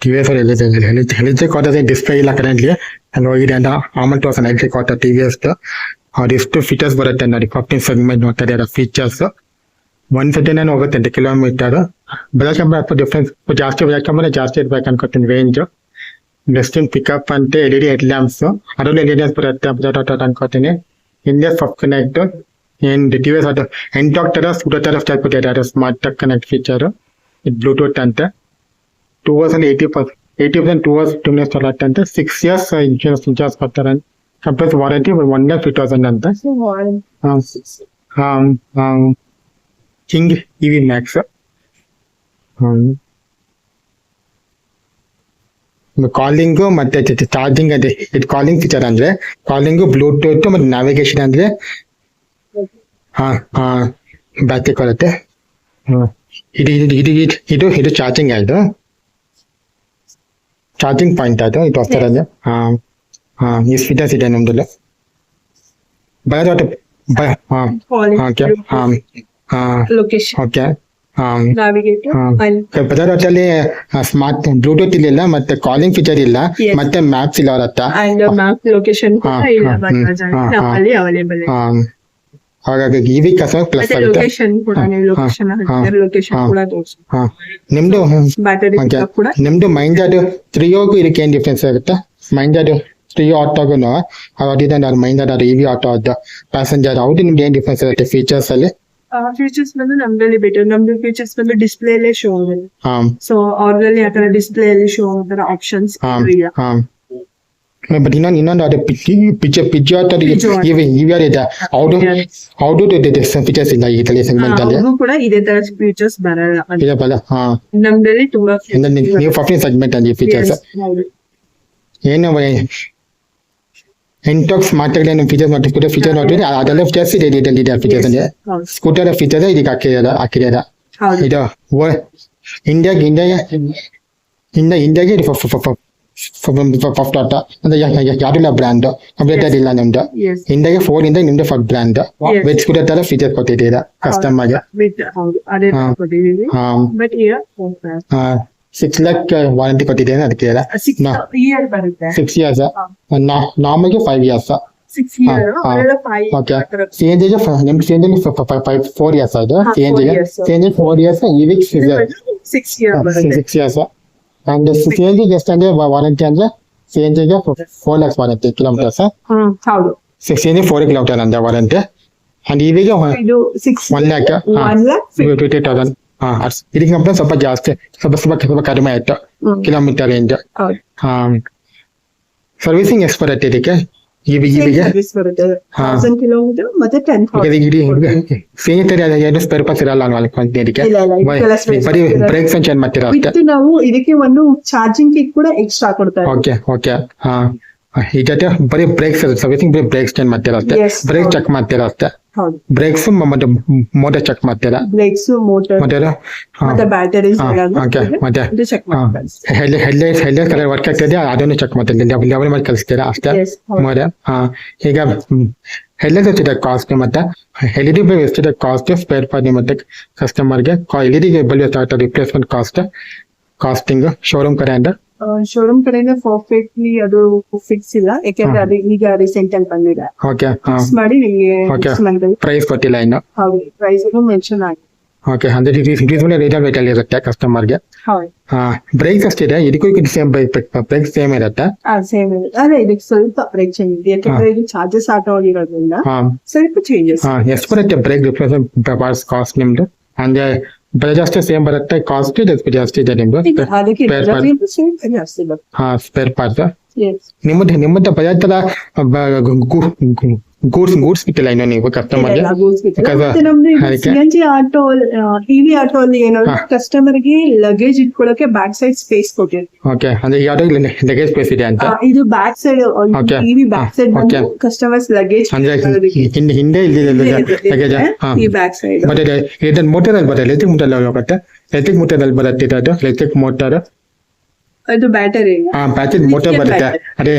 T V S ಹೇಳಿದ್ದೆ ಕೊಟ್ಟದೆ display ಇಲ್ಲ currently ಅಲ್ಲಿ ಹೋಗಿದೆ ಅಂತ ಆಮೇಲೆ ತೋರ್ಸೋಣ ಎಲ್ಲಿ ಕೊಟ್ಟ ಟಿ ವಿ ಎಸ್ ಅವ್ರೆಷ್ಟು ಫೀಚರ್ಸ್ ಬರುತ್ತೆ ನೋಡಿ 15 ಸೆಗ್ಮೆಂಟ್ ನೋಡ್ತಾ ಇದ್ದಾರೆ ಫೀಚರ್ಸ್ 159 ಹೋಗುತ್ತೆ ಕಿಲೋಮೀಟರ್ ಬೆಳಗ್ಗೆ ಡಿಫ್ರೆನ್ಸ್ ಜಾಸ್ತಿ ಇರ್ಬೇಕು ಅನ್ಕೋತೀನಿ ರೇಂಜ್ ಡೆಸ್ಟಿನ್ ಪಿಕಪ್ ಅಂತ LED ಹೆಡ್ ಲ್ಯಾಂಪ್ಸ್ ಅದರಲ್ಲಿ LED ಬರುತ್ತೆ ಅನ್ಕೋತೀನಿ ಇಂಡಿಯಾ ಸಾಫ್ಟ್ ಕನೆಕ್ಟ್ ಏನ್ ಟಿ ವಿ ಎಸ್ ಅದು ಎಂಟಾಕ್ ತರ ಸ್ಕೂಟರ್ ತರ ಸ್ಟಾರ್ಟ್ ಕೊಟ್ಟಿದ್ದಾರೆ ಸ್ಮಾರ್ಟ್ ಕನೆಕ್ಟ್ ಫೀಚರ್ ಇದು ಬ್ಲೂಟೂತ್ ಅಂತ 2 hours ಅಲ್ಲಿ 80% 2 hours 2 minutes ಆಗುತ್ತೆ ಅಂತ 6 years ಇನ್ಶೂರೆನ್ಸ್ ಕೊಡ್ತಾರೆ ಕಂಪ್ಲೀಟ್ ವಾರಂಟಿ 1,50,000 ಅಂತ ಕಿಂಗ್ EV ಮ್ಯಾಕ್ಸ್ ಕಾಲಿಂಗು ಮತ್ತೆ ಚಾರ್ಜಿಂಗ್ ಅದೇ ಇದು ಕಾಲಿಂಗ್ ಫೀಚರ್ ಅಂದ್ರೆ ಕಾಲಿಂಗು ಬ್ಲೂಟೂತ್ ಮತ್ತೆ ನ್ಯಾವಿಗೇಷನ್ ಅಂದ್ರೆ ಬ್ಯಾಟ್ರಿ ಕೊಡುತ್ತೆ ಇದು ಚಾರ್ಜಿಂಗ್ ಆಯ್ತು ಚಾರ್ಜಿಂಗ್ ಪಾಯಿಂಟ್ ಆಯ್ತು ಇದು ಹೊಸರಲ್ಲಿ ಈ ಫೀಚರ್ಸ್ ಇದೆ ನಮ್ದಲ್ಲಿ ಓಕೆ ಬಜಾಜಲ್ಲಿ ಸ್ಮಾರ್ಟ್ ಬ್ಲೂಟೂತ್ ಇಲ್ಲ ಮತ್ತೆ ಕಾಲಿಂಗ್ ಫೀಚರ್ ಇಲ್ಲ ಮತ್ತೆ ಮ್ಯಾಪ್ಸ್ ಇಲ್ಲ ಅವ್ರ ಹತ್ರ ಹಾಗಾಗಿ ಇವಿ ಕಸ ಪ್ಲಸ್ ಆಗುತ್ತೆ ನಿಮ್ದು ಮೈಂಡಾಡು 3 ಇದಕ್ಕೆ ಏನ್ ಡಿಫ್ರೆನ್ಸ್ ಆಗುತ್ತೆ ಮೈಂಡಾಡು 3 ಆಟೋಗುನು ಅವ್ರ ಮೈಂಡಾಡು EV ಆಟೋ ಅದು ಪ್ಯಾಸೆಂಜರ್ ಅವ್ರು ನಿಮ್ಗೆ ಏನ್ ಡಿಫ್ರೆನ್ಸ್ ಆಗುತ್ತೆ ಫೀಚರ್ಸ್ ಅಲ್ಲಿ ಫೀಚರ್ಸ್ ಬಂದು ನಮ್ದ್ರಲ್ಲಿ ಬೆಟರ್ ನಮ್ದು ಫೀಚರ್ಸ್ ಬಂದು ಡಿಸ್ಪ್ಲೇ ಅಲ್ಲೇ ಶೋ ಆಗುತ್ತೆ ಸೊ ಅವ್ರಲ್ಲಿ ಆತರ ಡಿಸ್ಪ್ಲೇ ಅಲ್ಲಿ ಶೋ ಆಗುತ್ತಾರ ಆಪ್ಷನ್ಸ್ ಬಟ್ ಇನ್ನೊಂದು ಅದು ಫೀಚರ್ಸ್ ಇಲ್ಲ ಈ ತಲೆ ಸೆಗ್ಮೆಂಟ್ ಅಲ್ಲಿ ಕೂಡ ಇದೇ ತರ ಫೀಚರ್ಸ್ ಬರಲ್ಲ ನಮ್ದ್ರಲ್ಲಿ ತುಂಬಾ ನೀವು 15 ಸೆಗ್ಮೆಂಟ್ ಅಲ್ಲಿ ಫೀಚರ್ಸ್ ಏನು ಎಂಟಾಕ್ ಸ್ಮಾರ್ಟ್ ಫೀಚರ್ ನೋಡಿದ್ರೆ ಅದೆಲ್ಲ ಫೀಚರ್ಸ್ ಇದೆ ಫೀಚರ್ಸ್ ಅಂದ್ರೆ ಸ್ಕೂಟರ್ ಫೀಚರ್ಸ್ ಇದಕ್ಕೆ ಹಾಕಿರೋದ ಇದು ಇಂಡಿಯಾಗೆ ಫಸ್ಟ್ ಆಟ ಅಂದ್ರೆ ಯಾರಿಲ್ಲ ಬ್ರ್ಯಾಂಡ್ ಕಂಪ್ಲೀಟೆಡ್ ಇಲ್ಲ ನಿಮ್ದು ಇಂಡಿಯಾಗೆ 4 ಇಂದ ನಿಮ್ದು ಫಸ್ಟ್ ಬ್ರ್ಯಾಂಡ್ ವೆಜ್ ಸ್ಕೂಟರ್ ತರ ಫೀಚರ್ ಕೊಟ್ಟಿದ್ದೀರಾ ಕಸ್ಟಮರ್ಗೆ 6 lakh ವಾರಂಟಿ ಕೊಟ್ಟಿದ್ದೇನೆ ಅದಕ್ಕೆ 6 years ನಾರ್ಮಲ್ಗೆ 5 years ಓಕೆ CNG ನಿಮ್ಗೆ CNG 4 years ಅದು CNG 4 years EVX 6 years and CNG ಎಷ್ಟು ಅಂದ್ರೆ ವಾರಂಟಿ ಅಂದ್ರೆ CNG ಗೆ 4 lakhs warranty kilometres CNG 4 kilometre ಅಂದ್ರೆ ವಾರಂಟಿ ಅಂಡ್ EV ಗೆ 1 lakh 50,000 ಇದಕ್ಕೆ ಕಂಪ್ಲೇಂಟ್ ಸ್ವಲ್ಪ ಜಾಸ್ತಿ ಸ್ವಲ್ಪ ಕಡಿಮೆ ಆಯ್ತು ಕಿಲೋಮೀಟರ್ ರೇಂಜ್ ಸರ್ವಿಸಿಂಗ್ ಎಷ್ಟು ಬರುತ್ತೆ ಇದಕ್ಕೆ ಸ್ಪೇರ್ ಪಾರ್ಟ್ಸ್ ಇರಲ್ಲ ಇದಕ್ಕೆ ಬರೀ ಬ್ರೇಕ್ಸ್ ಚೇಂಜ್ ಮಾಡ್ತೀರಾ ಅಷ್ಟೇ ನಾವು ಇದಕ್ಕೆ ಒಂದು ಚಾರ್ಜಿಂಗ್ ಕಿಟ್ ಕೂಡ ಎಕ್ಸ್ಟ್ರಾ ಕೊಡ್ತಾರೆ ಓಕೆ ಈಗ ಬರೀ ಬ್ರೇಕ್ಸ್ ಸರ್ವಿಸಿಂಗ್ ಬರೀ ಬ್ರೇಕ್ಸ್ ಚೇಂಜ್ ಮಾಡ್ತೀರಾ ಅಷ್ಟೇ ಬ್ರೇಕ್ ಚೆಕ್ ಮಾಡ್ತೀರಾ ಅಷ್ಟೇ ಬ್ರೇಕ್ಸ್ ಮತ್ತೆ ಮೋಟರ್ ಚೆಕ್ ಮಾಡ್ತೀರಾ ಬ್ರೇಕ್ಸ್ ಮೋಟರ್ ಮತ್ತೆ ಬ್ಯಾಟರೀಸ್ ಮತ್ತೆ ಹೆಡ್ಲೈಟ್ ಕಲರ್ ವರ್ಕ್ ಆಗ್ತಿದೆ ಅದನ್ನು ಚೆಕ್ ಮಾಡ್ತೀರಾ ಲೆವೆಲ್ ಮಾಡಿ ಕಳಿಸ್ತೀರಾ ಅಷ್ಟೇ ಈಗ ಹೆಡ್ಲೈಟ್ ಎಷ್ಟಿದೆ ಕಾಸ್ಟ್ ಮತ್ತೆ LED ಬಲ್ಬ್ ಎಷ್ಟಿದೆ ಕಾಸ್ಟ್ ಸ್ಪೇರ್ ಪಾರ್ಟ್ ಮತ್ತೆ ಕಸ್ಟಮರ್ಗೆ LED bulb replacement costing showroom ಕಡೆಯಿಂದ ಪರ್ಫೆಕ್ಟ್ಲಿ ಅದು ಫಿಕ್ಸ್ ಇಲ್ಲ ಯಾಕಂದ್ರೆ ಅದು ಈಗ ರೀಸೆಂಟ್ ಆಗಿ ಬಂದಿದೆ ಮಾಡಿ ನಿಮಗೆ ಪ್ರೈಸ್ ಕೊಟ್ಟಿಲ್ಲ ಇನ್ನು ಪ್ರೈಸ್ ಮೆನ್ಷನ್ ಆಗಿದೆ ಓಕೆ ಅಂದ್ರೆ ರೇಟ್ ಅಲ್ಲಿ ಇರುತ್ತೆ ಕಸ್ಟಮರ್ಗೆ ಬ್ರೇಕ್ಸ್ ಅಷ್ಟಿದೆ ಇದಕ್ಕೂ ಸೇಮ್ ಬ್ರೇಕ್ ಸೇಮ್ ಇರುತ್ತೆ ಸೇಮ್ ಇರುತ್ತೆ ಅದೇ ಇದಕ್ಕೆ ಸ್ವಲ್ಪ ಬ್ರೇಕ್ ಚೇಂಜ್ ಇದೆ ಯಾಕಂದ್ರೆ ಇದು ಚಾರ್ಜಸ್ ಆಟೋ ಆಗಿರೋದ್ರಿಂದ ಸ್ವಲ್ಪ ಚೇಂಜಸ್ ಎಷ್ಟು ಬರುತ್ತೆ ಬ್ರೇಕ್ ರಿಪ್ಲೇಸ್ಮೆಂಟ್ ಪಾರ್ಟ್ಸ್ ಕಾಸ್ಟ್ ನಿಮ್ದು ಅಂದ್ರೆ ಜಾಸ್ತಿ ಸೇಮ್ ಬರುತ್ತೆ ಕಾಸ್ಟ್ ಜಾಸ್ತಿ ಇದೆ ನಿಮ್ದು ಸ್ಪೇರ್ ಪಾರ್ಟ್ಸ್ ನಿಮ್ಮದು ಬಜಾಜ್ ತರ ಗೂಡ್ಸ್ ಬಿಟ್ಟಿಲ್ಲ ಇನ್ನು ನೀವು ಕಸ್ಟಮರ್ಗೆ CNG ಆಟೋ EV ಆಟೋ ಅಲ್ಲಿ ಏನಂದ್ರೆ ಕಸ್ಟಮರ್ ಗೆ ಲಗೇಜ್ ಇಟ್ಕೊಳ್ಳೋಕೆ ಬ್ಯಾಕ್ ಸೈಡ್ ಸ್ಪೇಸ್ ಕೊಟ್ಟಿರ್ತೀವಿ ಓಕೆ ಅಂದ್ರೆ ಯಾವ್ದು ಲಗೇಜ್ ಸ್ಪೇಸ್ ಇದೆ ಅಂತ ಇದು back side EV back side customers luggage ಹಿಂದೆ ಲಗೇಜ್ ಈ ಬ್ಯಾಕ್ ಸೈಡ್ ಮತ್ತೆ ಇದನ್ನ ಮೋಟರ್ ಅಲ್ಲಿ ಬರುತ್ತೆ ಎಲೆಕ್ಟ್ರಿಕ್ ಮೋಟರ್ ಅಲ್ಲಿ ಬರುತ್ತೆ ಇದು ಎಲೆಕ್ಟ್ರಿಕ್ ಮೋಟರ್ ಅದು ಬ್ಯಾಟರಿ ಬ್ಯಾಟರಿ ಮೋಟರ್ ಬರುತ್ತೆ ಅದೇ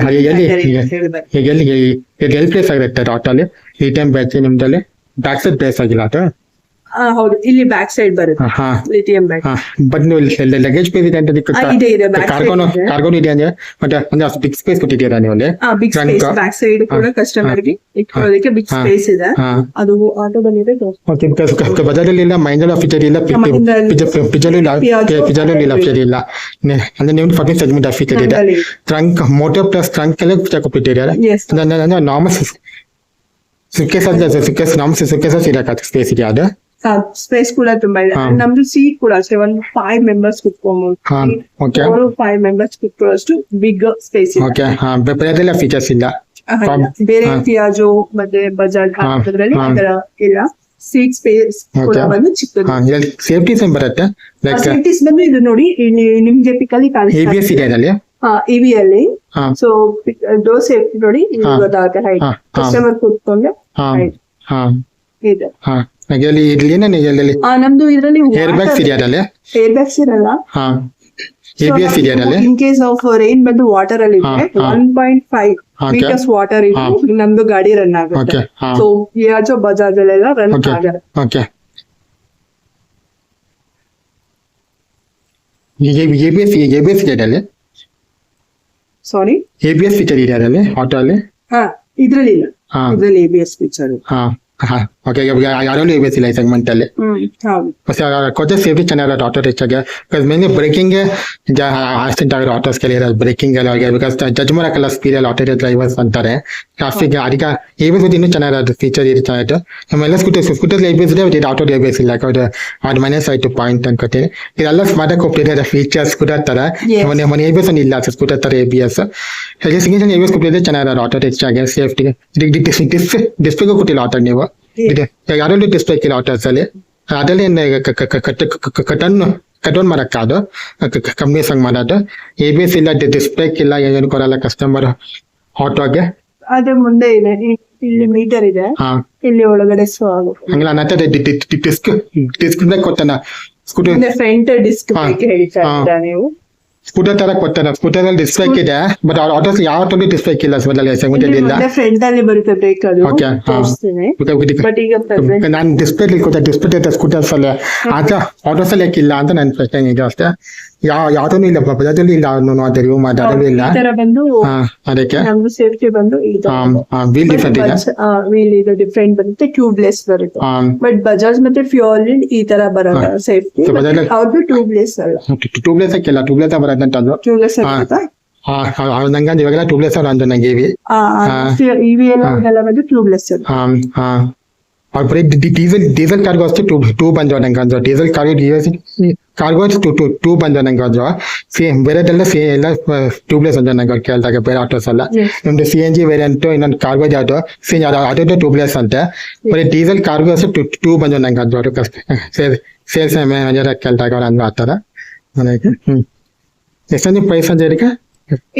ಎಲ್ಲಿ ಪ್ಲೇಸ್ ಆಗಿರುತ್ತೆ ಆಟೋಲಿ ಈ ಟೈಮ್ ಬ್ಯಾಟರಿ ನಿಮ್ದಲ್ಲಿ ಬ್ಯಾಕ್ ಸೈಡ್ ಪ್ಲೇಸ್ ಆಗಿಲ್ಲ ಅದು ಹೌದು, ಇಲ್ಲಿ ಬ್ಯಾಕ್ ಸೈಡ್ ಬರುತ್ತೆ ಹಾ ಲಿಥಿಯಂ ಬ್ಯಾಟರಿ. ಬಟ್ ನೀವು ಲಗೇಜ್ ಸ್ಪೇಸ್ ಇದೆ ಅಂತ ಇದೆ ಇದೆ ಬ್ಯಾಕ್ ಕಾರ್ಗೋನು ಇದೆ ಅಂದ್ರೆ ಮತ್ತೆ ಅಂದ್ರೆ ಅಷ್ಟು ಬಿಗ್ ಸ್ಪೇಸ್ ಕೊಟ್ಟಿದ್ದೀರಾ ನೀವು ಅಲ್ಲಿ? ಬಿಗ್ ಸ್ಪೇಸ್ ಬ್ಯಾಕ್ ಸೈಡ್ ಕೂಡ ಕಸ್ಟಮರ್ ಗೆ ಇಟ್ಕೊಳ್ಳೋದಕ್ಕೆ ಬಿಗ್ ಸ್ಪೇಸ್ ಇದೆ. ಅದು ಆಟೋದಲ್ಲಿ ಇದೆ. ಓಕೆ, ಬಿಕಾಸ್ ಬಜಾಜಲ್ಲಿ ಇಲ್ಲ, ಮಹೀಂದ್ರಾ ಫೀಚರ್ ಇಲ್ಲ, ಪಿಜಾಲು ಇಲ್ಲ, ಫೀಚರ್ ಇಲ್ಲ ಅಂದ್ರೆ ನೀವು 14 ಸೆಗ್ಮೆಂಟ್ ಫೀಚರ್ ಇದೆ. ಟ್ರಂಕ್ ಮೋಟರ್ ಪ್ಲಸ್ ಟ್ರಂಕ್ ಎಲ್ಲ ಫೀಚರ್ ಕೊಟ್ಟಿದ್ದಾರೆ. ನಾರ್ಮಲ್ ಸುಕ್ಕೇಸ್ ಇರಕ್ಕೆ ಸ್ಪೇಸ್ ಇದೆ ಅದು. ಸ್ಪೇಸ್ ಕೂಡ ತುಂಬಾ ಇದೆ. ನಮ್ದು ಸೀಟ್ ಕೂಡ ಅಷ್ಟೇ, ಒಂದು 5 ಮೆಂಬರ್ಸ್ ಕುತ್ಕೊಬಹುದು. 4-5 ಮೆಂಬರ್ಸ್ ಕುತ್ಕೊಳ್ಳೋಷ್ಟು ಬಿಗ್ ಸ್ಪೇಸ್ ಇದೆ. ಓಕೆ, ಬೇರೆದೆಲ್ಲ ಫೀಚರ್ಸ್ ಇಲ್ಲ ಬೇರೆ ಪಿಯಾಜೋ ಮತ್ತೆ ಬಜಾಜ್ ಅದರಲ್ಲಿ ಇಲ್ಲ. ಸೀಟ್ ಸ್ಪೇಸ್ ಕೂಡ ಬಂದು ಚಿಕ್ಕದು. ಸೇಫ್ಟೀಸ್ ಏನ್ ಬರುತ್ತೆ? ಸೇಫ್ಟೀಸ್ ಬಂದು ಇದು ನೋಡಿ, ನಿಮ್ಗೆ ಪಿಕಲ್ಲಿ ABS ಇದೆ ಅದರಲ್ಲಿ. EV ಅಲ್ಲಿ ಸೊ ಡೋರ್ ಸೇಫ್ಟಿ ನೋಡಿ ಗೊತ್ತಾಗುತ್ತೆ. ಹೈಟ್ ಕಸ್ಟಮರ್ ಕೂತ್ಕೊಂಡ್ರೆ ಇದೆ. ನಮ್ದು ಇದರಲ್ಲಿ ಏರ್ ಬ್ಯಾಗ್ಸ್ ಇದೆ ಅದರಲ್ಲಿ. ಏರ್ ಬ್ಯಾಗ್ಸ್ ಇರಲ್ಲ. ABS ಇದೆ ಅದರಲ್ಲಿ. ಇನ್ ಕೇಸ್ ಆಫ್ ರೈನ್ ಬಂದು ವಾಟರ್ ಅಲ್ಲಿ 1.5 ಮೀಟರ್ಸ್ ವಾಟರ್ ಇದ್ದು ನಮ್ದು ಗಾಡಿ ರನ್ ಆಗುತ್ತೆ. ಸೊ ಯಾಜೋ ಬಜಾಜ್ ಅಲ್ಲೆಲ್ಲ ರನ್ ಆಗುತ್ತೆ. ಓಕೆ, ABS ಇದೆ ಅದರಲ್ಲಿ. ಸಾರಿ, ABS ಫೀಚರ್ ಇದೆ ಅದರಲ್ಲಿ ಆಟೋ ಅಲ್ಲಿ? ಇದ್ರಲ್ಲಿ ಇಲ್ಲ, ಇದ್ರಲ್ಲಿ ABS ಫೀಚರ್. ಓಕೆ, ಯಾರಲ್ಲೂ ABS ಇಲ್ಲ ಈ ಸೆಗ್ಮೆಂಟ್ ಅಲ್ಲಿ. ಕೊಟ್ಟೆ ಸೇಫ್ಟಿ ಚೆನ್ನಾಗಿರೋದು ಆಟೋ ರಿಚಾಗೆ. ಬಿಕಾಸ್ ಮೇನ್ಲಿ ಬ್ರೇಕಿಂಗ್ ಆಕ್ಸಿಡೆಂಟ್ ಆಗಿರೋ ಆಟೋಸ್ ಕೆಲ ಬ್ರೇಕಿಂಗ್ ಎಲ್ಲ ಬಿಕಾಸ್ ಜಡ್ಜ್ ಮಾಡಕ್ಕೆಲ್ಲ ಸ್ಪೀಡ್ ಅಲ್ಲಿ ಆಟೋ ಡ್ರೈವರ್ಸ್ ಅಂತಾರೆ. ಟ್ರಾಫಿಕ್ ಅದಕ್ಕೆ ABS ಇನ್ನೂ ಚೆನ್ನಾಗಿರೋದು ಫೀಚರ್ ಇರ್ತಾಯಿತ್ತು. ನಮ್ಮೆಲ್ಲ ಸ್ಕೂಟರ್ ABS ಇದೆ, ಬಟ್ ಇದು ಆಟೋ ABS ಇಲ್ಲ. ಅದು ಮೈನಸ್ ಆಯ್ತು ಪಾಯಿಂಟ್ ಅನ್ಕೋತೀನಿ. ಇದೆಲ್ಲ ಸ್ಮಾರ್ಟ್ ಆಗಿ ಕೊಟ್ಟಿದ್ದಾರೆ ಫೀಚರ್ಸ್ ಸ್ಕೂಟರ್ ತರ. ಮನೆ ABS ಒಂದು ಇಲ್ಲ ಸ್ಕೂಟರ್ ತರ ABS. ಸಿಂಗಲ್ ABS ಕೊಟ್ಟಿದ್ರೆ ಚೆನ್ನಾಗಿರೋದು ಆಟೋ ರಿಚಾಗೆ ಸೇಫ್ಟಿಗೆ. ಡಿಸ್ಪ್ಲೇಗೂ ಕೊಟ್ಟಿಲ್ಲ ಆಟೋ ನೀವು. ಯಾರಲ್ಲೂ ಡಿಸ್ಪ್ಲೇ ಇಲ್ಲ ಆಟೋಸ್ ಅಲ್ಲಿ. ಅದರಲ್ಲಿ ಕಟ್ ಮಾಡಕ್ಕಾದು ಕಮ್ಮಿ ಸಂಗ್ ಮಾಡೋದು. ABS ಇಲ್ಲ, ಡಿಸ್ಪ್ಲೇ ಇಲ್ಲ, ಏನು ಕೊಡಲ್ಲ ಕಸ್ಟಮರ್ ಆಟೋಗೆ. ಅದೇ ಮುಂದೆ ಇದೆ, ಇಲ್ಲಿ ಮೀಟರ್ ಇದೆ, ಇಲ್ಲಿ ಒಳಗಡೆ ಹಂಗಿಲ್ಲ ಅನ್ನತ್ತೆ ಡಿಸ್ಕ್ ಬ್ರೇಕ್ ಕೊಡ್ತಾನ ಸ್ಕೂಟರ್ ಫ್ರಂಟ್ ಡಿಸ್ಕ್ ಹೇಳ್ತಾ ನೀವು. ಸ್ಕೂಟರ್ ತರ ಕೊಡ್ತಾರ. ಸ್ಕೂಟರ್ ಅಲ್ಲಿ ಡಿಸ್ಪ್ಲೇ ಇದೆ, ಬಟ್ ಆಟೋಸ್ ಯಾವ ಡಿಸ್ಪ್ಲೇ ಇಲ್ಲ ಸೆಗ್ಮೆಂಟ್ ಇಲ್ಲ. ಫ್ರಂಟ್ ಅಲ್ಲಿ ಬರುತ್ತೆ ಬ್ರೇಕ್. ಅದು ನಾನು ಡಿಸ್ಪ್ಲೇ ಸ್ಕೂಟರ್ಸ್ ಅಲ್ಲಿ ಆದ್ರೆ ಆಟೋಸ್ ಅಲ್ಲಿ ಯಾಕಿಲ್ಲ ಅಂತ ನನ್ನ ಪ್ರಶ್ನೆ ಇದೆ ಅಷ್ಟೇ. ಯಾವ್ದೂ ಇಲ್ಲ, ಬಜಾಜಲ್ಲಿ ಇಲ್ಲ, ರಿವ್ಯೂ ಮಾಡೋದು ಇಲ್ಲ. ಅದಕ್ಕೆ ಸೇಫ್ಟಿ ಬಂದು ವೀಲ್ ಡಿಫ್ರೆಂಟ್ ಇದೆ. ವೀಲ್ ಇದು ಡಿಫ್ರೆಂಟ್ ಬರುತ್ತೆ, ಟ್ಯೂಬ್ಲೆಸ್ ಬರುತ್ತೆ. ಬಟ್ ಬಜಾಜ್ ಮತ್ತೆ ಫ್ಯೂಯಲ್ ಈ ತರ ಬರಲ್ಲ ಸೇಫ್ಟಿ. ಅವ್ರದ್ದು ಟ್ಯೂಬ್ಲೆಸ್ ಅಲ್ಲ. ಟ್ಯೂಬ್ಲೆಸ್ ಹಾಕಿಲ್ಲ, ಟ್ಯೂಬ್ಲೆಸ್ ಬರೋದಂತದ್ದು. ಟ್ಯೂಬ್ಲೆಸ್ ನಂಗೆ ಇವಾಗೆಲ್ಲ ಟ್ಯೂಬ್ಲೆಸ್ ಅವ್ರು ಅಂದ್ರು ನಂಗೆ ಇವಿ ಎಲ್ಲ ಬಂದು ಟ್ಯೂಬ್ಲೆಸ್. और बड़े डीजल कार्गो ಅಷ್ಟೇ ಟೂ ಬಂದವ ನಂಗೆ ಅಂದ್ರು. ಡೀಸೆಲ್ ಕಾರ್ಗೋ ಟೂ ಬಂದವ ನಂಗೆ ಅಂದ್ರು. ಬೇರೆದೆಲ್ಲ ಎಲ್ಲ ಟ್ಯೂಬ್ಲೆಸ್ ಅಂದ್ರು ನಂಗೆ ಕೇಳಿದಾಗ ಬೇರೆ ಆಟೋಸ್ ಎಲ್ಲ. ನಮ್ದು CNG ವೇರಿಯಂಟ್ ಇನ್ನೊಂದು ಕಾರ್ಗೋ ಯಾವ್ದು ಅದೊಂದು ಟ್ಯೂಬ್ಲೆಸ್ ಅಂತೆ. ಬರೀ ಡೀಸೆಲ್ ಕಾರ್ಗೋ ಅಷ್ಟೇ ಟೂ ಬಂದವ ನಂಗೆ ಅಂದ್ರು. ಅವರು ಸೇಲ್ಸ್ ಮ್ಯಾನೇಜರ್ ಕೇಳಿದಾಗ ಅವ್ರು ಅಂದ್ರು ಆತರ. ಎಷ್ಟೊಂದು ಪ್ರೈಸ್ ಅಂತ ಹೇಳಿ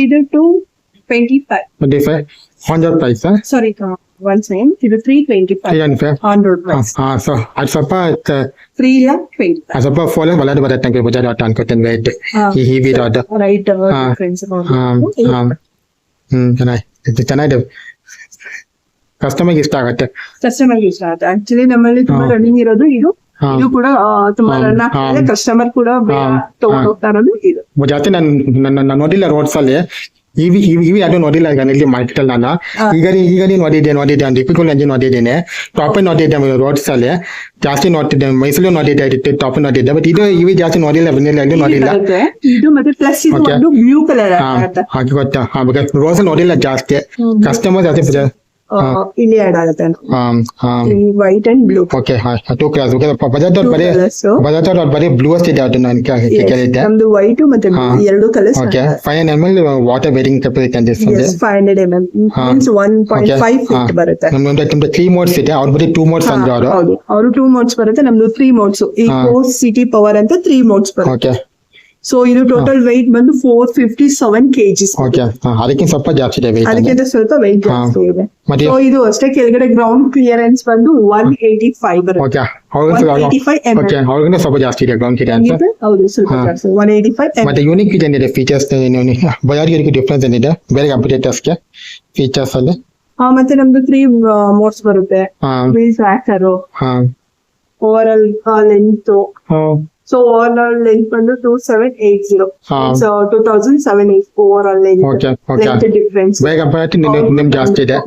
ಇದು 225 100 ಪ್ರೈಸ್. ಸಾರಿ one second, ಇದು 325 100 price. ಸೊ ಅದು ಸ್ವಲ್ಪ 325 ಸ್ವಲ್ಪ ಫೋನ್ ಬಲದ ಬರುತ್ತೆ ನಂಗೆ ಬಜಾಜ್ ಆಟೋ ಅನ್ಕೋತೀನಿ ರೇಟ್. ಈ ಹೆವಿ ರಾಡ್ ರೈಟ್ ಡಿಫರೆನ್ಸ್ ಚೆನ್ನಾಗಿದೆ. ಕಸ್ಟಮರ್ಗೆ ಇಷ್ಟ ಆಗುತ್ತೆ. ಆಕ್ಚುಲಿ ನಮ್ಮಲ್ಲಿ ತುಂಬಾ ರನ್ನಿಂಗ್ ಇರೋದು ಇದು ಕೂಡ ತುಂಬಾ ರನ್ ಆಗ್ತದೆ. ಕಸ್ಟಮರ್ ಕೂಡ ತಗೊಂಡು ಹೋಗ್ತಾ ಇರೋದು ಇದು. ಜಾಸ್ತಿ ನಾನು ನೋಡಿಲ್ಲ ರೋಡ್ಸ್ ಅಲ್ಲಿ. ಇವಿ ಅದು ನೋಡಿಲ್ಲ ಈಗ ಇಲ್ಲಿ ಮಾರ್ಕೆಟ್ ಅಲ್ಲಿ. ನಾನು ಈಗ ನೋಡಿದ್ದೆ ಒಂದು ರಿಪಿಕಲ್ ಎಂಜಿನ್ ನೋಡಿದ್ದೇನೆ, ಟಾಪ್ ನೋಡಿದ್ದೆ ರೋಡ್ಸ್ ಅಲ್ಲಿ ಜಾಸ್ತಿ ನೋಡ್ತಿದ್ದೆ. ಮೈಸೂರು ನೋಡಿದ್ದೆ, ಟಾಪ್ ನೋಡಿದ್ದೆ. ಬಟ್ ಇದು ಇವಿ ಜಾಸ್ತಿ ನೋಡಿಲ್ಲ, ಅಲ್ಲಿ ನೋಡಿಲ್ಲ. ಇದು ಮತ್ತೆ ಪ್ಲಸ್ ಇದು ಬ್ಲೂ ಕಲರ್ ಹಾಗೆ ಗೊತ್ತಾ. ರೋಸ್ ನೋಡಿಲ್ಲ ಜಾಸ್ತಿ. ಕಸ್ಟಮರ್ ಜಾಸ್ತಿ ಇಲ್ಲಿ ಆಡ್ ಆಗುತ್ತೆ white and blue. Okay, two class. Bajaj ಅವ್ರು ಬರೀ ಬ್ಲೂ ಅಷ್ಟಿದೆ. ಅದು ನಾನು ಕೇಳಿದ್ದೆ. ನಮ್ದು ವೈಟ್ ಮತ್ತೆ ಎರಡು colours. Okay, 500 ml water varying capacity ಅಂತ 500 ml ಮೀನ್ಸ್ 1.5 ಫೀಟ್ ಬರುತ್ತೆ. ನಮ್ದು 3 ಮೋಡ್ಸ್ ಇದೆ. ಅವ್ರು ಬರೀ 2 ಮೋಡ್ಸ್ ಅಂದ್ರೆ ಅವರು 2 ಮೋಡ್ಸ್ ಬರುತ್ತೆ. ನಮ್ದು 3 ಮೋಡ್ಸ್. ಈಕೋ ಸಿಟಿ ಪವರ್ ಅಂತ 3 ಮೋಡ್ಸ್ ಬರುತ್ತೆ. ಸೊ ಇದು ಟೋಟಲ್ ವೆಯ್ಟ್ ಬಂದು 457 kg. ಅದಕ್ಕಿಂತ ಸ್ವಲ್ಪ ಜಾಸ್ತಿ ಇದೆ, ಅದಕ್ಕಿಂತ ಸ್ವಲ್ಪ ವೆಯ್ಟ್ ಜಾಸ್ತಿ ಇದೆ. ಸೊ ಇದು ಅಷ್ಟೇ. ಕೆಳಗಡೆ ಗ್ರೌಂಡ್ ಕ್ಲಿಯರೆನ್ಸ್ ಬಂದು 185 ಬರುತ್ತೆ. 185 ml. ಅವ್ರಿಗಿಂತ ಸ್ವಲ್ಪ ಜಾಸ್ತಿ ಇದೆ ಗ್ರೌಂಡ್ ಕ್ಲಿಯರೆನ್ಸ್. ಹೌದು, ಸ್ವಲ್ಪ ಜಾಸ್ತಿ 185 ml. ಮತ್ತೆ ಯೂನಿಕ್ ಏನಿದೆ ಫೀಚರ್ಸ್ ಬಜಾಜ್ಗೆ ಡಿಫ್ರೆನ್ಸ್ ಏನಿದೆ ಬೇರೆ ಕಂಪ್ಯೂಟರ್ಸ್ಗೆ ಫೀಚರ್ಸ್ ಅಲ್ಲಿ? ಮತ್ತೆ ನಮ್ದು 3 ಮೋಡ್ಸ್ ಬರುತ್ತೆ. Wheel tracker, over all length. So over all length ಬಂದು 2780. So 2780 over all Okay, length. okay. Length difference. ಬೇಗ ಬರುತ್ತೆ ನಿಮ್ ಜಾಸ್ತಿ ಇದೆ.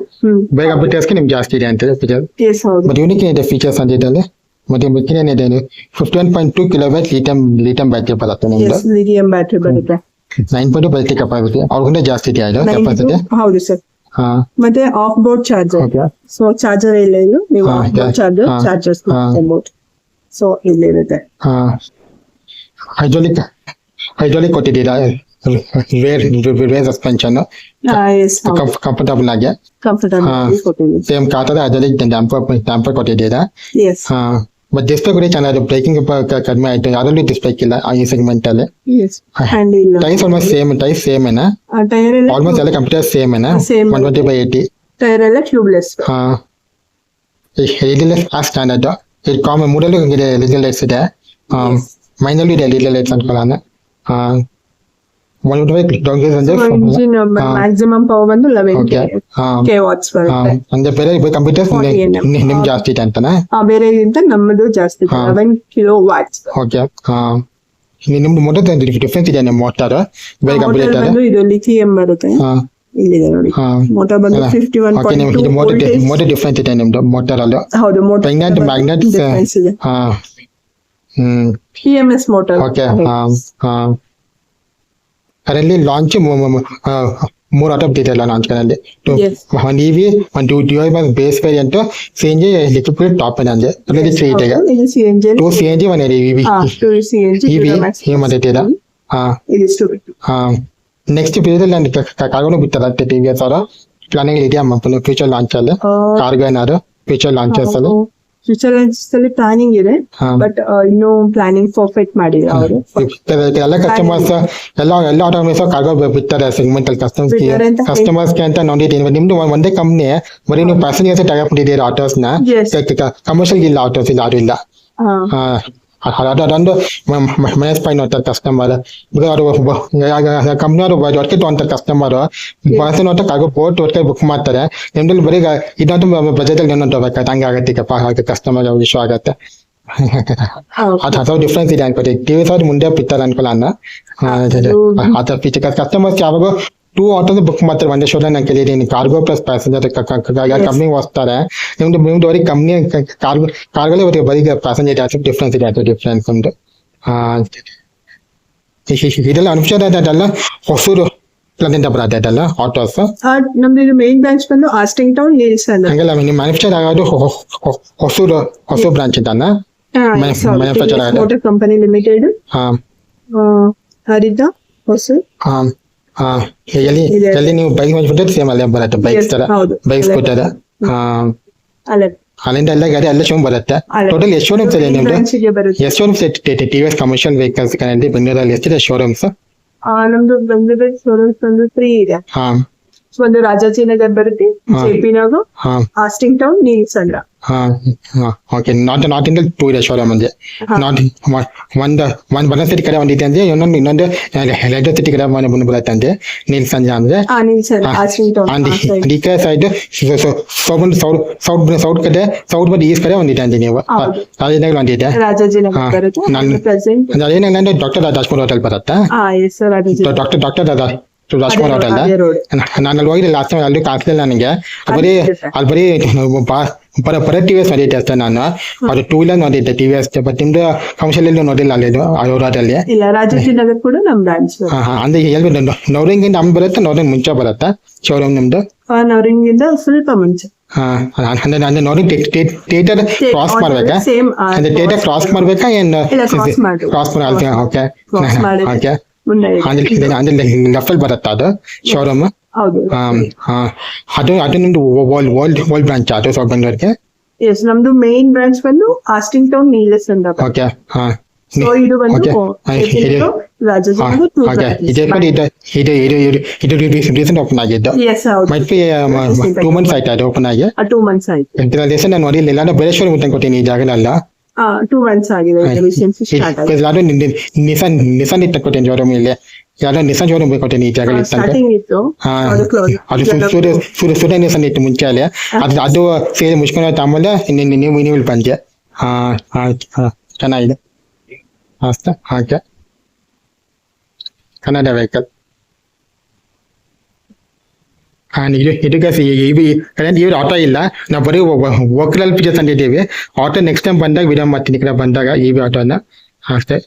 ಬೇಗ ಬಿಟ್ಟೇಸ್ಗೆ ನಿಮ್ ಜಾಸ್ತಿ ಇದೆ ಅಂತ ಫೀಚರ್. ಎಸ್ ಹೌದು. ಬಟ್ ಯೂನಿಕ್ ಇದೆ ಫೀಚರ್ಸ್ ಅಂದಿದ್ದಲ್ಲಿ. ಮತ್ತೆ ಏನಿದೆ 51.2 ಕಿಲೋವ್ಯಾಟ್ ಲಿಥಿಯಂ ಬ್ಯಾಟರಿ ಬರುತ್ತೆ ನಿಮ್ದು. ಎಸ್ ಲಿಥಿಯಂ ಬ್ಯಾಟರಿ ಬರುತ್ತೆ. 9.2 ಬ್ಯಾಟರಿ ಕೆಪಾಸಿಟಿ ಅವ್ರಿಗಿಂತ ಜಾಸ್ತಿ ಇದೆ ಅದು ಕೆಪಾಸಿಟಿ. ಹೌದು ಸರ್. ಮತ್ತೆ of board charger. So charger ಇಲ್ಲ ಇದು, ನೀವು ಆಫ್ ಬೋರ್ಡ್ ಚಾರ್ಜರ್ಸ್ ಮಾಡ್ಕೊಬಹುದು. ಸೊ ಇಲ್ಲಿರುತ್ತೆ. ಹೈಡ್ರಾಲಿಕ್ ಕೊಟ್ಟಿದ್ದೀರಾ, ರೇರ್ ಸಸ್ಪೆನ್ಷನ್, ಕಂಫರ್ಟಬಲ್ ಆಗಿ ಸೇಮ್ ಕಾಟದ ಹೈಡ್ರಾಲಿಕ್ ಡ್ಯಾಂಪರ್ ಕೊಟ್ಟಿದ್ದೀರಾ. ಬಟ್ ಡಿಸ್ಪ್ಲೇ ಕೂಡ ಚೆನ್ನಾಗಿದೆ, ಬ್ರೇಕಿಂಗ್ ಕಡಿಮೆ ಆಯ್ತು, ಯಾರಲ್ಲೂ ಡಿಸ್ಪ್ಲೇ ಇಲ್ಲ ಈ ಸೆಗ್ಮೆಂಟ್ ಅಲ್ಲಿ. ಟೈರ್ಸ್ ಆಲ್ಮೋಸ್ಟ್ ಸೇಮ್ ಏನ, ಆಲ್ಮೋಸ್ಟ್ ಎಲ್ಲ ಕಂಪ್ಯೂಟರ್ ಸೇಮ್ ಏನ, 120/80 ಟೈರ್ ಎಲ್ಲ ಟ್ಯೂಬ್ಲೆಸ್. ಎಲ್ಇಡಿ ಆ ಸ್ಟ್ಯಾಂಡರ್ಡ್ ಇದು ಕಾಮನ್ ಮೂರಲ್ಲೂ ಎಲ್ಇಡಿ ಲೈಟ್ಸ್ ಇದೆ, ಮೈನಲ್ಲೂ ಇದೆ ಎಲ್ಇಡಿ ಲೈಟ್ಸ್ ಅನ್ಕೊಳ್ಳೋಣ. ಮ್ಯಾಕ್ಸಿಮಮ್ ಪವರ್ ಬಂದು 11 kilowatts ಬರುತ್ತೆ. ಅಂದ್ರೆ ಬೇರೆ ಕಂಪ್ಯೂಟರ್ಸ್ ನಿಮ್ ಜಾಸ್ತಿ ಇದೆ ಅಂತನಾ? ಬೇರೆಗಿಂತ ನಮ್ಮದು ಜಾಸ್ತಿ 11 kilowatts. ಓಕೆ. ನಿಮ್ದು ಮೋಟರ್ ಡಿಫ್ರೆನ್ಸ್ ಇದೆ ನಿಮ್ಮ ಮೋಟರ್ ಬೇರೆ ಕಂಪ್ಯೂಟರ್ ಬಂದು ಇದು ಲಿಥಿಯಂ ಬರುತ್ತೆ. ಇಲ್ಲಿದೆ ನೋಡಿ ಮೋಟರ್ ಬಂದು 51.2 ಮೋಟರ್ ಡಿಫ್ರೆನ್ಸ್ ಇದೆ ನಿಮ್ದು ಮೋಟರ್ ಅಲ್ಲಿ. ಹೌದು ಮೋಟರ್ ಮ್ಯಾಗ್ನೆಟ್ ಇದೆ. EMS motor. ಓಕೆ. ಅದರಲ್ಲಿ ಲಾಂಚ್ 3 ಆಟೋ ಬಿಟ್ಟಿದೆ ಲಾಂಚ್ ಗಳಲ್ಲಿ. ಒಂದು ಇವಿ, ಒಂದು dual base variant, CNG liquid top ಅಂದ್ರೆ ಅದರಲ್ಲಿ 3 ಇದೆ. 2 CNG 1 ಇವಿ ಮತ್ತೆ ನೆಕ್ಸ್ಟ್ ಪೀರಿಯಡ್ ಕಾರ್ಗೋನು ಬಿಡ್ತಾರೆ TVS ಅವರು. ಪ್ಲಾನಿಂಗ್ ಇದೆಯಾ ಫ್ಯೂಚರ್ ಲಾಂಚ್ ಅಲ್ಲಿ ಕಾರ್ಗೋ ಏನಾದ್ರು ಫ್ಯೂಚರ್ ಲಾಂಚಸ್ ಅಲ್ಲಿ? ಫ್ಯೂಚರ್ ಅಲ್ಲಿ ಪ್ಲಾನಿಂಗ್ ಇದೆ, ಬಟ್ ಇನ್ನು ಪ್ಲಾನಿಂಗ್ ಪರ್ಫೆಕ್ಟ್ ಮಾಡಿಲ್ಲ ಅವರು. ಎಲ್ಲ ಕಸ್ಟಮರ್ಸ್ ಎಲ್ಲ ಆಟೋಮೇಸ್ ಕಾರ್ಗೋ ಬಿಡ್ತಾರೆ ಸೆಗ್ಮೆಂಟ್ ಅಲ್ಲಿ ಕಸ್ಟಮರ್ಸ್ಗೆ ಅಂತ ನೋಡಿದ್ದೀನಿ. ನಿಮ್ದು ಒಂದೇ ಕಂಪ್ನಿ, ಬರೀ ನೀವು ಪ್ಯಾಸೆಂಜರ್ಸ್ ತಗೊಂಡ್ಬಿಟ್ಟಿದ್ದೀರಿ ಆಟೋಸ್ ನ, ಕಮರ್ಷಿಯಲ್ ಇಲ್ಲ ಆಟೋಸ್ ಇಲ್ಲ ಯಾರು ಇಲ್ಲ. ಅದೊಂದು ಮೈನಸ್ ಪಾಯಿಂಟ್ ನೋಡ್ತಾರೆ ಕಸ್ಟಮರ್. ಅವರು ಕಂಪ್ನಿಯವರು ಒಟ್ಟಿಗೆ ತಗೊಂತಾರೆ ಕಸ್ಟಮರ್, ಬಸ್ ನೋಡ್ತಾ ಕಾರ್ಗೋ ಬೋಟ್ ಒಟ್ಟಿಗೆ ಬುಕ್ ಮಾಡ್ತಾರೆ. ನಿಮ್ದಲ್ಲಿ ಬರೀ ಇದೊಂದು ಬಜೆಟ್ ಅಲ್ಲಿ ಏನೋ ತಗೋಬೇಕಾಯ್ತು, ಹಂಗಾಗತ್ತೆ ಕಸ್ಟಮರ್ ವಿಶ್ವ ಆಗತ್ತೆ. ಅದು ಡಿಫ್ರೆನ್ಸ್ ಇದೆ ಅನ್ಕೋತಿ. TVS ಅವ್ರು ಮುಂದೆ ಬಿಡ್ತಾರೆ ಅನ್ಕೊಳ್ಳೋಣ. ಅದ್ರ ಫೀಚರ್ ಕಸ್ಟಮರ್ಸ್ ಯಾವಾಗ 2 ಆಟೋಸ್ ಬುಕ್ ಮಾಡ್ತಾರೆ ಒಂದೇ ಶೋದ. ನಾನು ಕೇಳಿದ್ದೀನಿ ಕಾರ್ಗೋ ಪ್ಲಸ್ ಪ್ಯಾಸೆಂಜರ್ ಕಂಪ್ನಿ ಹೋಗ್ತಾರೆ. ನಿಮ್ದು ಬರೀ ಕಂಪ್ನಿ ಕಾರ್ಗೋಲಿ ಬರೀ ಪ್ಯಾಸೆಂಜರ್ ಜಾಸ್ತಿ ಡಿಫ್ರೆನ್ಸ್ ಇದೆ. ಅದು ಡಿಫ್ರೆನ್ಸ್ ಒಂದು ಇದೆಲ್ಲ ಅನುಷ್ಠಾನದಲ್ಲ ಹೊಸೂರು ಪ್ಲಾನಿಂದ ಬರುತ್ತೆ ಅದೆಲ್ಲ ಆಟೋಸ್. ನಮ್ದು ಇದು ಮೇನ್ ಬ್ರಾಂಚ್ ಬಂದು ಆಸ್ಟಿಂಗ್ ಟೌನ್ ನಿಲ್ಸನ್. ಹಂಗಲ್ಲ ನಿಮ್ಮ ಮ್ಯಾನುಫ್ಯಾಕ್ಚರ್ ಆಗೋದು ಹೊಸೂರು ಬ್ರಾಂಚ್ ಇದ್ದಾನ ಮ್ಯಾನುಫ್ಯಾಕ್ಚರ್ ಆಗೋದು ಮೋಟರ್ ಕಂಪನಿ ಲಿಮಿಟೆಡ್. ಹರಿದ ಹೊಸೂರು. ಎಲ್ಲಿ ನೀವು ಬೈಕ್ ಮಾಡ್ಬಿಟ್ಟು ಸೇಮ್ ಅಲ್ಲೇ ಬರುತ್ತೆ, ಬೈಕ್ಸ್ ತರ ಬೈಕ್ ಸ್ಕೂಟರ್ ಅಲ್ಲಿಂದ ಎಲ್ಲ ಗಾಡಿ ಎಲ್ಲ ಶೋರೂಮ್ ಬರುತ್ತೆ. ಟೋಟಲ್ ಎಷ್ಟು ಶೋರೂಮ್ಸ್ ಇದೆ ನಿಮ್ದು? ಎಷ್ಟು ಶೋರೂಮ್ಸ್ TVS ಕಮರ್ಷಿಯಲ್ ವೆಹಿಕಲ್ಸ್ ಬೆಂಗಳೂರಲ್ಲಿ ಎಷ್ಟಿದೆ ಶೋರೂಮ್ಸ್? ನಮ್ದು ಬೆಂಗಳೂರಲ್ಲಿ ಶೋರೂಮ್ಸ್ ಒಂದು 3 ಇದೆ. ಒಂದು ರಾಜಾಜಿನಗರ್ ಬರುತ್ತೆ, JP Nagar, Austin Town, Neelasandra. Okay. Not ಇಂದ 2 ಇದೆ ಶೋರೂಮ್ ಅಂದ್ರೆ. ನಾಟ್ ಒಂದು ಬನಸಿಟಿ ಕಡೆ ಒಂದಿದೆ ಅಂದ್ರೆ ಇನ್ನೊಂದು ರೆಡ್ ಸಿಟಿ ಕಡೆ ಒಂದು ಬರುತ್ತೆ ಅಂದ್ರೆ ನೀಲ್ಸಂದ್ರ ಅಂದ್ರೆ. ಈ ಕಡೆ ಸೈಡ್ ಸೌತ್ ಕಡೆ ಸೌತ್ ಬಟ್ ಈಸ್ಟ್ ಕಡೆ ಒಂದಿದೆ ಅಂದ್ರೆ ನೀವು ರಾಜಾಜಿನಗರ್ ಒಂದಿದೆ. ಅದೇನಂದ್ರೆ ಡಾಕ್ಟರ್ ರಾಜ್ಕುಮಾರ್ ಹೋಟೆಲ್ ಬರುತ್ತಾ? Doctor Rajkumar hotel. ನಾನು ಅಲ್ಲಿ ಹೋಗಿಲ್ಲ ಲಾಸ್ಟ್ ಟೈಮ್, ಅಲ್ಲಿ ಕಾಣಿಸ್ಲಿಲ್ಲ ನನಗೆ. ಅಲ್ಲಿ ಬರೀ TVS ನೋಡಿದ್ದೆ ಅಷ್ಟೇ ನಾನು. ಅದು 2 ವೀಲರ್ ನೋಡಿದ್ದೆ TVS, ಬಟ್ ನಿಮ್ದು ಕಮರ್ಷಿಯಲ್ ನೋಡಿಲ್ಲ ಅಲ್ಲಿ ಹೋಟೆಲ್. ರಾಜಾಜಿನಗರ್ ಕೂಡ ನಮ್ ಬ್ರಾಂಚ್. ಅಂದ್ರೆ ಎಲ್ಲಿ ನವರಿಂಗಿಂದ ನಮ್ಗೆ ಬರುತ್ತೆ, ನವರಿಂಗ್ ಮುಂಚೆ ಬರುತ್ತೆ ಶೋರೂಮ್ ನಿಮ್ದು? ನವರಿಂಗಿಂದ ಸ್ವಲ್ಪ ಮುಂಚೆ. ಅಂದ್ರೆ ನೋಡಿ ಥಿಯೇಟರ್ ಕ್ರಾಸ್ ಮಾಡ್ಬೇಕಾ? ಅಂದ್ರೆ ಥಿಯೇಟರ್ ಕ್ರಾಸ್ ಮಾಡ್ಬೇಕಾ ಏನು ಕ್ರಾಸ್ ಮಾಡಿ? Okay okay. ಅಂದ್ರೆ ಲೆಫ್ಟ್ ಬರುತ್ತೆ ಅದು ಶೋರೂಮ್. ಅದು ನಿಮ್ದು ವರ್ಲ್ಡ್ ಬ್ರಾಂಚ್ ಅದು ಸೌತ್ ಬೆಂಗಳೂರಿಗೆ? ಎಸ್, ನಮ್ದು ಮೇನ್ ಬ್ರಾಂಚ್ ಬಂದು ಆಸ್ಟಿಂಗ್ ಟೌನ್ ನೀಲಸಂದ್ರ. ಓಕೆ. ಸೊ ಇದು ಬಂದು ರೀಸೆಂಟ್ ಓಪನ್ ಆಗಿದ್ದು. ಮೈಟ್ ಬಿ 2 months ಆಯ್ತು ಅದು ಓಪನ್ ಆಗಿ. 2 months ಆಯ್ತು. ನಾನು ನೋಡಿಲ್ಲ, ಬೇರೆ ಶೋರೂಮ್ ಕೊಟ್ಟಿನಿ ಈ ಜಾಗದಲ್ಲ. 2 months ಆಗಿದೆ. ನಿಸಾನ್ ಇಟ್ಟು ಕೊಟ್ಟೇನಿ ಶೋರೂಮ್ ಇಲ್ಲಿ. ಯಾವ್ದೋ ನಿಸಾನ್ ಶೋರೂಮ್ ಕೊಟ್ಟೇನಿ ಈ ಜಾಗ ಇತ್ತು. ಅದು ಸುಡೇ ನಿಸಾನ್ ಇತ್ತು ಮುಂಚೆ ಅಲ್ಲಿ. ಅದು ಸೇರಿ ಮುಚ್ಕೊಂಡು ಆಮೇಲೆ ನೀವು ಬಂದೆ. ಆಯ್ತು ಚೆನ್ನಾಗಿದೆ ಅಷ್ಟೇ ಓಕೆ ಕನ್ನಡ ವೆಹಿಕಲ್ ಇದಕ್ಕೆ ಇವ್ರು ಆಟೋ ಇಲ್ಲ ನಾವು ಬರೀ ವೋಕಲ್ ಪಿಕ್ಚರ್ಸ್ ಅಂದಿದ್ದೀವಿ ಆಟೋ ನೆಕ್ಸ್ಟ್ ಟೈಮ್ ಬಂದಾಗ ವಿಡಿಯೋ ಮಾಡ್ತೀನಿ ಈ ಕಡೆ ಬಂದಾಗ ಈ ಆಟೋನ ಅಷ್ಟೇ